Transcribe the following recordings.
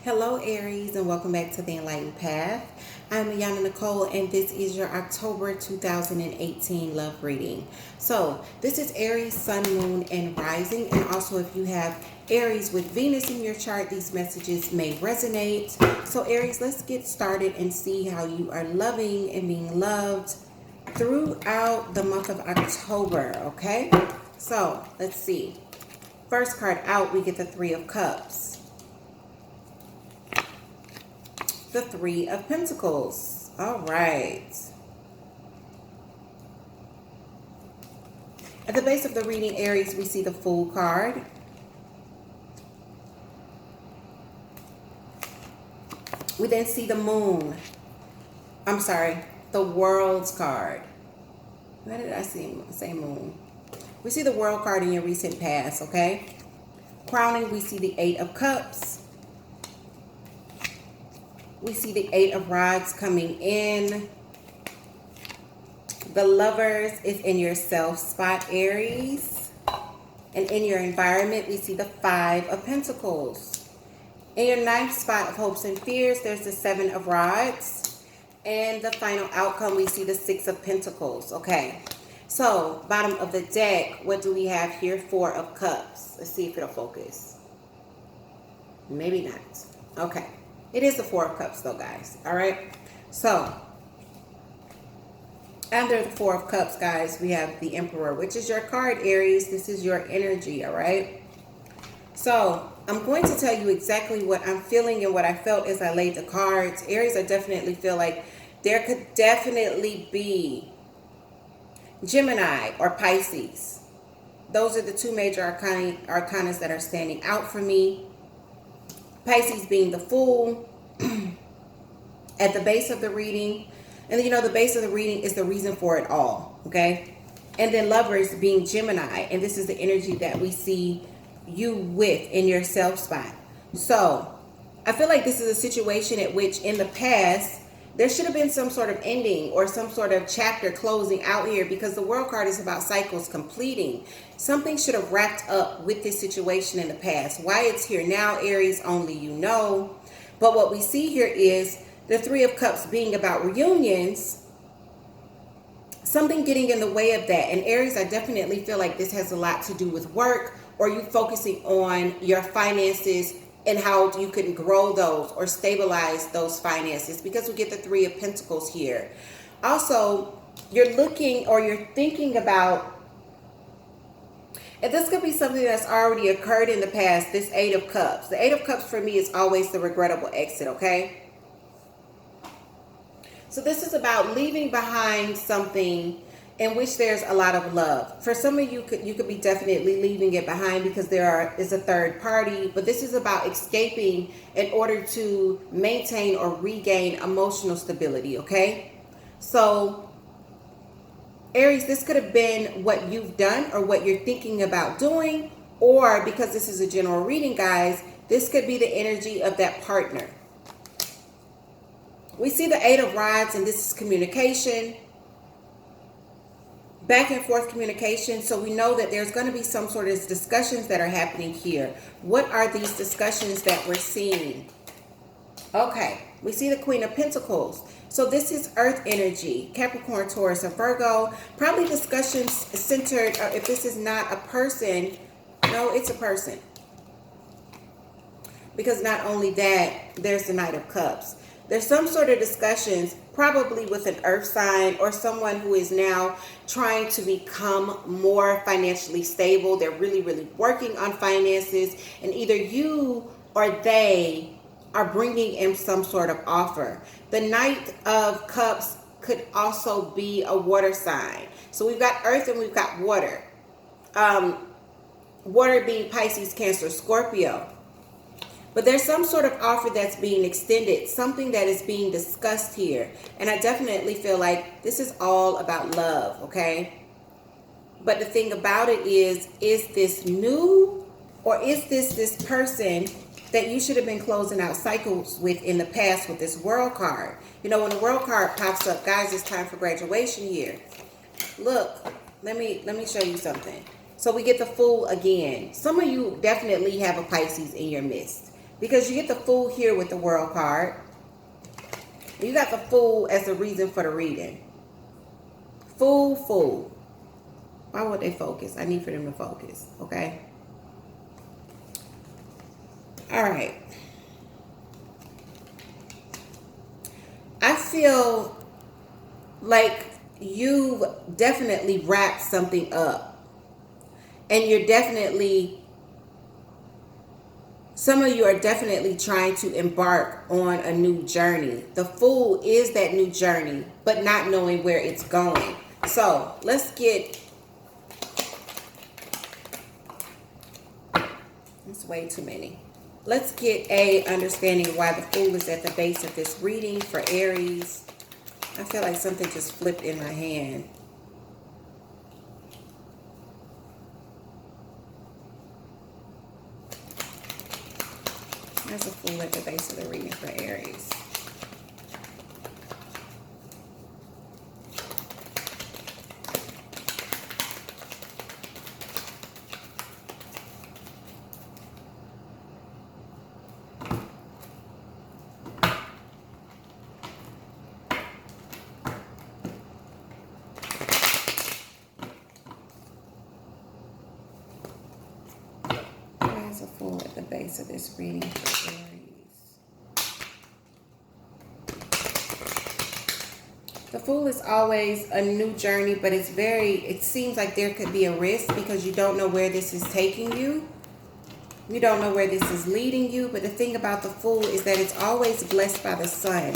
Hello Aries and welcome back to the Enlightened Path. I'm Yana Nicole and this is your October 2018 love reading. So this is Aries, Sun, Moon, and Rising, and also if you have Aries with Venus in your chart, these messages may resonate. So Aries, let's get started and see how you are loving and being loved throughout the month of October, okay? So let's see. First card out, we get the Three of Cups. The Three of Pentacles. All right. At the base of the reading, Aries, we see the Fool card. We then see the Moon. I'm sorry, the World's card. Why did I say Moon? We see the World card in your recent past, okay? Crowning, we see the Eight of Cups. We see the Eight of Rods coming in. The Lovers is in your self spot, Aries. And in your environment, we see the Five of Pentacles. In your ninth spot of hopes and fears, there's the Seven of Rods. And the final outcome, we see the Six of Pentacles. Okay, so bottom of the deck, what do we have here? Four of Cups. Let's see if it'll focus. Maybe not. Okay. It is the Four of Cups though, guys. All right. So under the Four of Cups, guys, we have the Emperor, which is your card, Aries. This is your energy. All right. So I'm going to tell you exactly what I'm feeling and what I felt as I laid the cards. Aries, I definitely feel like there could definitely be Gemini or Pisces. Those are the two major arcanas that are standing out for me. Pisces being the Fool at the base of the reading. And then, you know, the base of the reading is the reason for it all, okay? And then Lovers being Gemini. And this is the energy that we see you with in your self spot. So I feel like this is a situation at which in the past, there should have been some sort of ending or some sort of chapter closing out here, because the World card is about cycles completing. Something should have wrapped up with this situation in the past. Why it's here now, Aries, only you know. But what we see here is the Three of Cups being about reunions, something getting in the way of that. And Aries, I definitely feel like this has a lot to do with work, or you focusing on your finances and how you can grow those or stabilize those finances, because we get the Three of Pentacles here. Also, you're looking or you're thinking about, and this could be something that's already occurred in the past, this Eight of Cups. The Eight of Cups for me is always the regrettable exit, okay? So this is about leaving behind something in which there's a lot of love. For some of you, you could be definitely leaving it behind because there is a third party, but this is about escaping in order to maintain or regain emotional stability, okay? So Aries, this could have been what you've done or what you're thinking about doing, or because this is a general reading, guys, this could be the energy of that partner. We see the Eight of Rods, and this is communication. Back and forth communication. So we know that there's going to be some sort of discussions that are happening here. What are these discussions that we're seeing? Okay, we see the Queen of Pentacles. So this is earth energy, Capricorn, Taurus, and Virgo. Probably discussions centered, if this is not a person, no, it's a person. Because not only that, there's the Knight of Cups. There's some sort of discussions, probably with an earth sign or someone who is now trying to become more financially stable. They're really, really working on finances, and either you or they are bringing in some sort of offer. The Knight of Cups could also be a water sign. So we've got earth and we've got water. Water being Pisces, Cancer, Scorpio. But there's some sort of offer that's being extended, something that is being discussed here. And I definitely feel like this is all about love, okay? But the thing about it is this new, or is this person that you should have been closing out cycles with in the past with this World card? You know, when the World card pops up, guys, it's time for graduation here. Look, let me show you something. So we get the Fool again. Some of you definitely have a Pisces in your midst. Because you get the Fool here with the World card. You got the Fool as the reason for the reading. Fool, Fool. Why would they focus? I need for them to focus, okay? All right. I feel like you've definitely wrapped something up. And you're definitely, some of you are definitely trying to embark on a new journey. The Fool is that new journey, but not knowing where it's going. So let's get, it's way too many. Let's get a understanding of why the Fool is at the base of this reading for Aries. I feel like something just flipped in my hand. There's a Fool at the base of the reading for Aries. There's a Fool at the base of this reading for Aries. The Fool is always a new journey, but it's it seems like there could be a risk because you don't know where this is taking you. You don't know where this is leading you. But the thing about the Fool is that it's always blessed by the sun.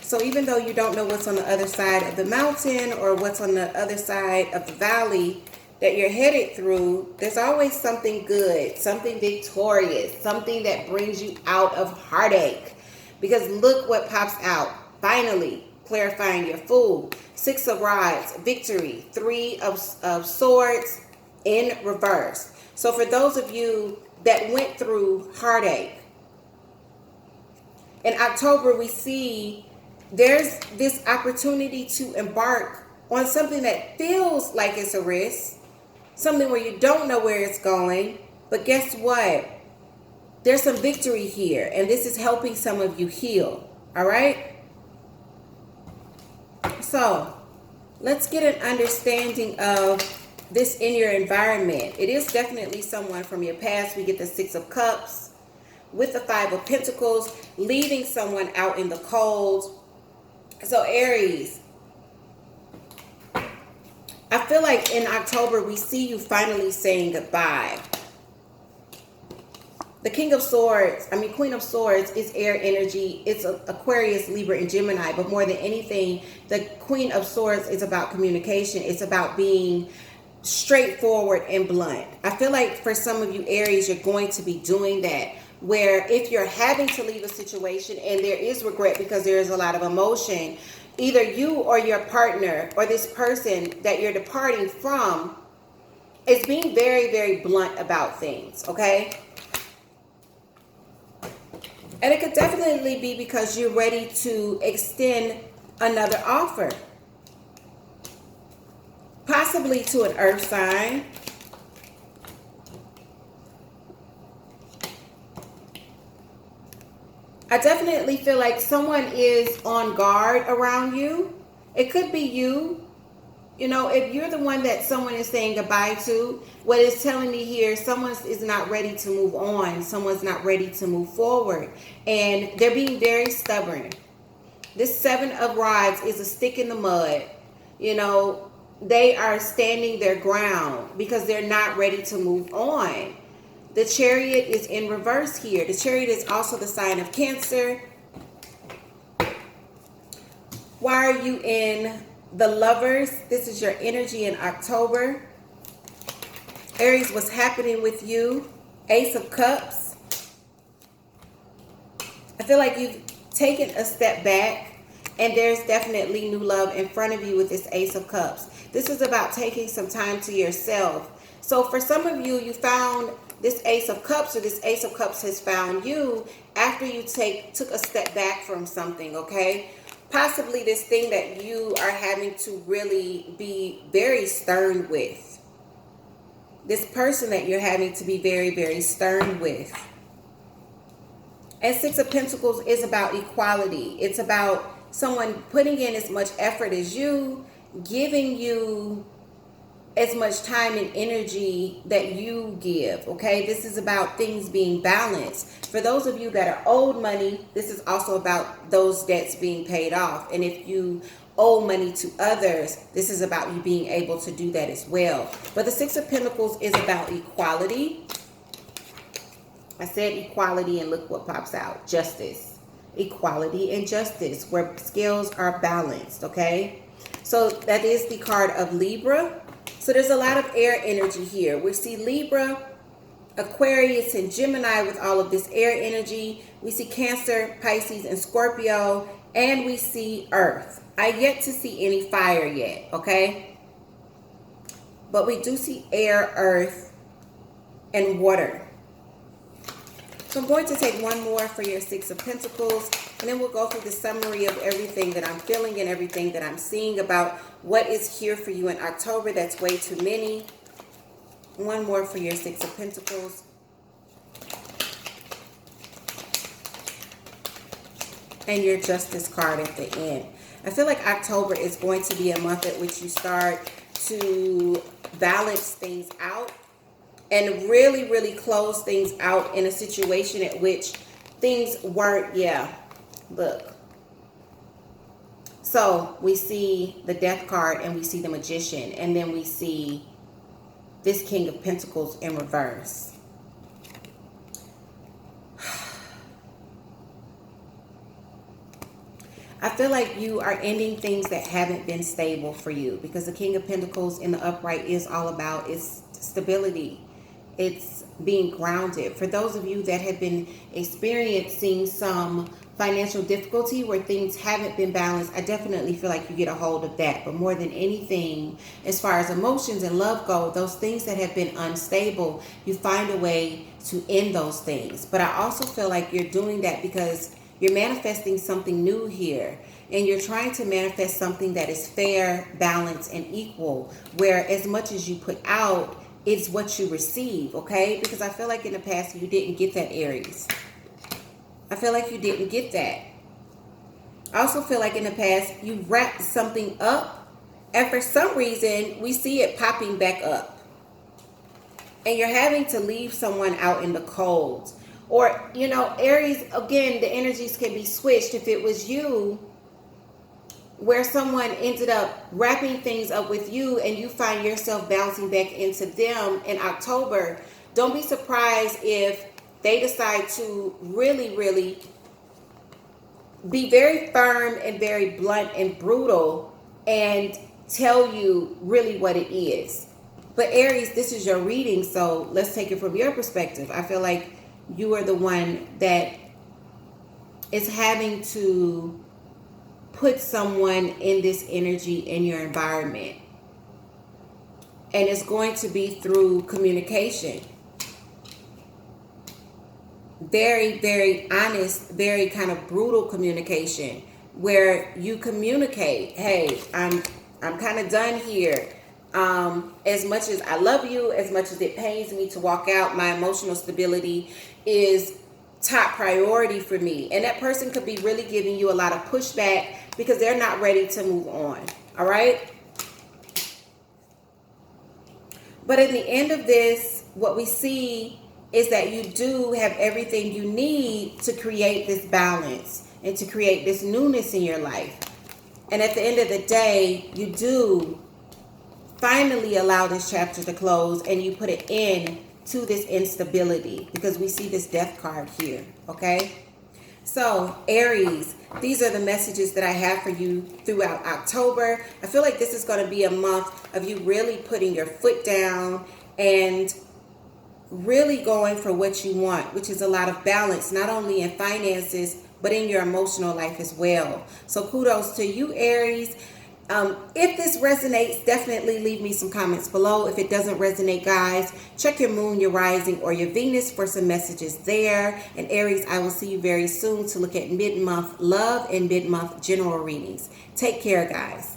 So even though you don't know what's on the other side of the mountain or what's on the other side of the valley that you're headed through, there's always something good, something victorious, something that brings you out of heartache. Because look what pops out. Finally, clarifying your Fool. 6 of Rods, victory. 3 of Swords in reverse. So for those of you that went through heartache, in October we see there's this opportunity to embark on something that feels like it's a risk. Something where you don't know where it's going. But guess what? There's some victory here. And this is helping some of you heal. All right? So, let's get an understanding of this in your environment. It is definitely someone from your past. We get the 6 of Cups with the 5 of Pentacles, leaving someone out in the cold. So, Aries, I feel like in October, we see you finally saying goodbye. The Queen of Swords is air energy. It's Aquarius, Libra, and Gemini. But more than anything, the Queen of Swords is about communication. It's about being straightforward and blunt. I feel like for some of you Aries, you're going to be doing that. Where if you're having to leave a situation and there is regret because there is a lot of emotion, either you or your partner or this person that you're departing from is being very, very blunt about things, okay? And it could definitely be because you're ready to extend another offer. Possibly to an earth sign. I definitely feel like someone is on guard around you. It could be you. You know, if you're the one that someone is saying goodbye to, what it's telling me here, someone is not ready to move on. Someone's not ready to move forward. And they're being very stubborn. This 7 of Rods is a stick in the mud. You know, they are standing their ground because they're not ready to move on. The Chariot is in reverse here. The Chariot is also the sign of Cancer. Why are you in the Lovers? This is your energy in October. Aries, what's happening with you? Ace of Cups. I feel like you've taken a step back and there's definitely new love in front of you with this Ace of Cups. This is about taking some time to yourself. So for some of you, you found this Ace of Cups, or this Ace of Cups has found you after you took a step back from something, okay? Possibly this thing that you are having to really be very stern with. This person that you're having to be very, very stern with. And Six of Pentacles is about equality. It's about someone putting in as much effort as you, giving you as much time and energy that you give, okay? This is about things being balanced. For those of you that are owed money, this is also about those debts being paid off. And if you owe money to others, this is about you being able to do that as well. But the Six of Pentacles is about equality. I said equality, and look what pops out. Justice. Equality and justice, where scales are balanced, okay? So that is the card of Libra. So there's a lot of air energy here. We see Libra, Aquarius, and Gemini with all of this air energy. We see Cancer, Pisces, and Scorpio. And we see Earth. I yet to see any fire yet, okay? But we do see air, earth, and water. So I'm going to take one more for your Six of Pentacles, and then we'll go through the summary of everything that I'm feeling and everything that I'm seeing about what is here for you in October. That's way too many. One more for your Six of Pentacles. And your Justice card at the end. I feel like October is going to be a month at which you start to balance things out and really, really close things out in a situation at which things weren't, look. So we see the Death card and we see the Magician, and then we see this King of Pentacles in reverse. I feel like you are ending things that haven't been stable for you, because the King of Pentacles in the upright is all about its stability. It's being grounded. For those of you that have been experiencing some financial difficulty where things haven't been balanced, I definitely feel like you get a hold of that. But more than anything, as far as emotions and love go, those things that have been unstable, you find a way to end those things. But I also feel like you're doing that because you're manifesting something new here, and you're trying to manifest something that is fair, balanced, and equal, where as much as you put out, it's what you receive, okay? Because I feel like in the past you didn't get that, Aries. I feel like you didn't get that. I also feel like in the past you wrapped something up, and for some reason we see it popping back up. And you're having to leave someone out in the cold. Or, you know, Aries, again, the energies can be switched. If it was you, where someone ended up wrapping things up with you and you find yourself bouncing back into them in October, don't be surprised if they decide to really, really be very firm and very blunt and brutal and tell you really what it is. But Aries, this is your reading, so let's take it from your perspective. I feel like you are the one that is having to put someone in this energy in your environment. And it's going to be through communication. Very, very honest, very kind of brutal communication, where you communicate, hey, I'm kind of done here. As much as I love you, as much as it pains me to walk out, my emotional stability is top priority for me. And that person could be really giving you a lot of pushback because they're not ready to move on. All right. But at the end of this, what we see is that you do have everything you need to create this balance and to create this newness in your life. And at the end of the day, you do finally allow this chapter to close, and you put an end to this instability, because we see this Death card here, okay? So, Aries, these are the messages that I have for you throughout October. I feel like this is going to be a month of you really putting your foot down and really going for what you want, which is a lot of balance, not only in finances, but in your emotional life as well. So kudos to you, Aries. If this resonates, definitely leave me some comments below. If it doesn't resonate, guys, check your moon, your rising, or your Venus for some messages there. And Aries, I will see you very soon to look at mid-month love and mid-month general readings. Take care, guys.